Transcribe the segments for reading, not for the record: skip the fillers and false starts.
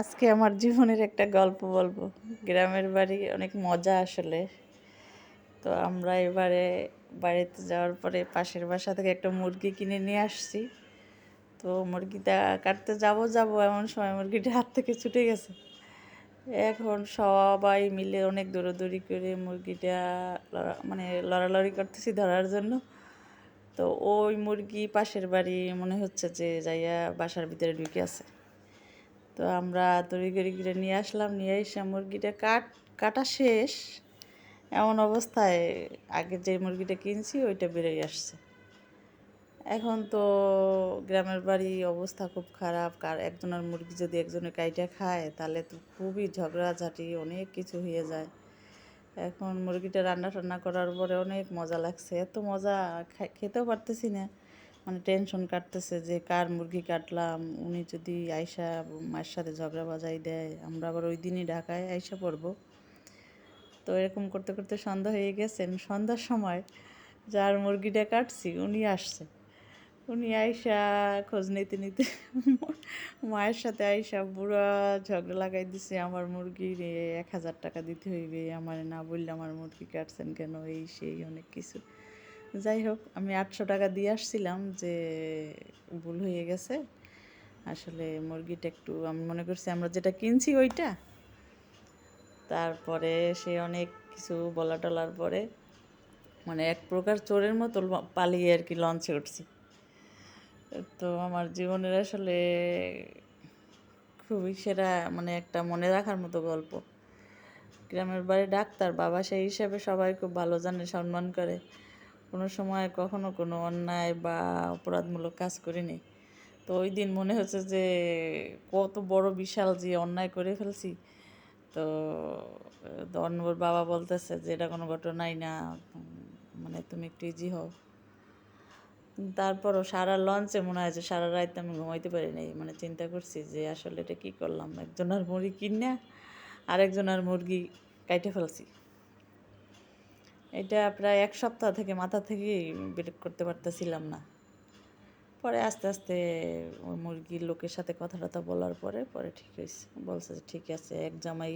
আজকে আমার জীবনের একটা গল্প বলবো। গ্রামের বাড়ি অনেক মজা আসলে। তো আমরা এবারে বাড়িতে যাওয়ার পরে পাশের বাসা থেকে একটা মুরগি কিনে নিয়ে আসছি। তো মুরগিটা কাটতে যাব এমন সময় মুরগিটা হাত থেকে ছুটে গেছে। এখন সবাই মিলে অনেক দৌড়াদৌড়ি করে মুরগিটা মানে লড়ালড়ি করতেছি ধরার জন্য। তো ওই মুরগি পাশের বাড়ি মনে হচ্ছে যে যাইয়া বাসার ভিতরে ঢুকে আছে। তো আমরা তড়িঘড়ি করে নিয়ে আসলাম, নিয়ে এসে মুরগিটা কাটা শেষ এমন অবস্থায় আগে যে মুরগিটা কিনছি ওইটা বেরিয়ে আসছে। এখন তো গ্রামের বাড়ি অবস্থা খুব খারাপ, একজনের মুরগি যদি একজনের কাইটা খায় তাহলে তো খুবই ঝগড়াঝাটি অনেক কিছু হয়ে যায়। এখন মুরগিটা রান্না টান্না করার পরে অনেক মজা লাগছে, এত মজা খেতেও পারতেছি না। মানে টেনশন কাটতেছে যে কার মুরগি কাটলাম, উনি যদি আয়সা মায়ের সাথে ঝগড়া বাজাই দেয়, আমরা আবার ওই দিনই ঢাকায় আয়সা পড়বো। তো এরকম করতে করতে সন্ধ্যা হয়ে গেছেন। সন্ধ্যার সময় যার মুরগিটা কাটছি উনি আসছে। উনি আয়সা খোঁজ নিতে নিতে মায়ের সাথে আয়সা বুড়া ঝগড়া লাগাই দিছে, আমার মুরগির 1000 টাকা দিতে হইবে, আমার না বললে আমার মুরগি কাটছেন কেন, এই সেই অনেক কিছু। যাই হোক, আমি 800 টাকা দিয়ে আসছিলাম যে ভুল হয়ে গেছে। আসলে মুরগিটা একটু আমি মনে করছি আমরা যেটা কিনছি ওইটা। তারপরে সে অনেক কিছু বলা টলার পরে মানে এক প্রকার চোরের মতো পালিয়ে আর কি লঞ্চে উঠছি। তো আমার জীবনের আসলে খুবই সেরা মানে একটা মনে রাখার মতো গল্প। গ্রামের বাড়ি ডাক্তার বাবা, সেই হিসাবে সবাই খুব ভালো জানে, সম্মান করে। কোনো সময় কখনো কোনো অন্যায় বা অপরাধমূলক কাজ করিনি। তো ওই দিন মনে হচ্ছে যে কত বড় বিশাল যে অন্যায় করে ফেলছি। তো ওর বাবা বলতেছে যে এটা কোনো ঘটনাই না, মানে তুমি একটু ইজি হও। তারপরও সারা লঞ্চে মনে হয় যে সারা রাত আমি ঘুমাইতে পারি নাই। মানে চিন্তা করছি যে আসলে এটা কী করলাম, একজনের মুরগি কিনে আরেকজনের মুরগি কাইটে ফেলছি। এটা প্রায় 1 সপ্তাহ থেকে মাথা থেকেই বের করতে পারতেছিলাম না। পরে আস্তে আস্তে ওই মুরগির লোকের সাথে কথা টথা বলার পরে পরে ঠিক হয়েছে। বলছে যে ঠিক আছে, এক জামাই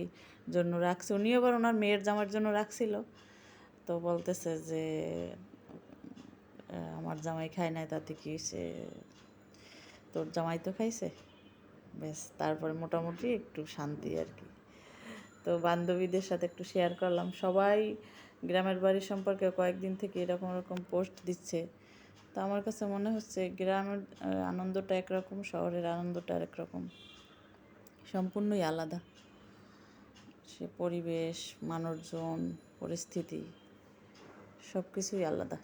জন্য রাখছে, উনি আবার ওনার মেয়ের জামার জন্য রাখছিল। তো বলতেছে যে আমার জামাই খায় নাই, তাতে কি হয়েছে, তোর জামাই তো খাইছে। বেশ, তারপরে মোটামুটি একটু শান্তি আর কি। তো বান্ধবীদের সাথে একটু শেয়ার করলাম, সবাই গ্রামের বাড়ি সম্পর্কে কয়েকদিন থেকে এরকম এরকম পোস্ট দিচ্ছে। তো আমার কাছে মনে হচ্ছে গ্রামের আনন্দটা একরকম, শহরের আনন্দটা আরেক রকম, সম্পূর্ণই আলাদা। সে পরিবেশ, মানুষজন, পরিস্থিতি সব কিছুই আলাদা।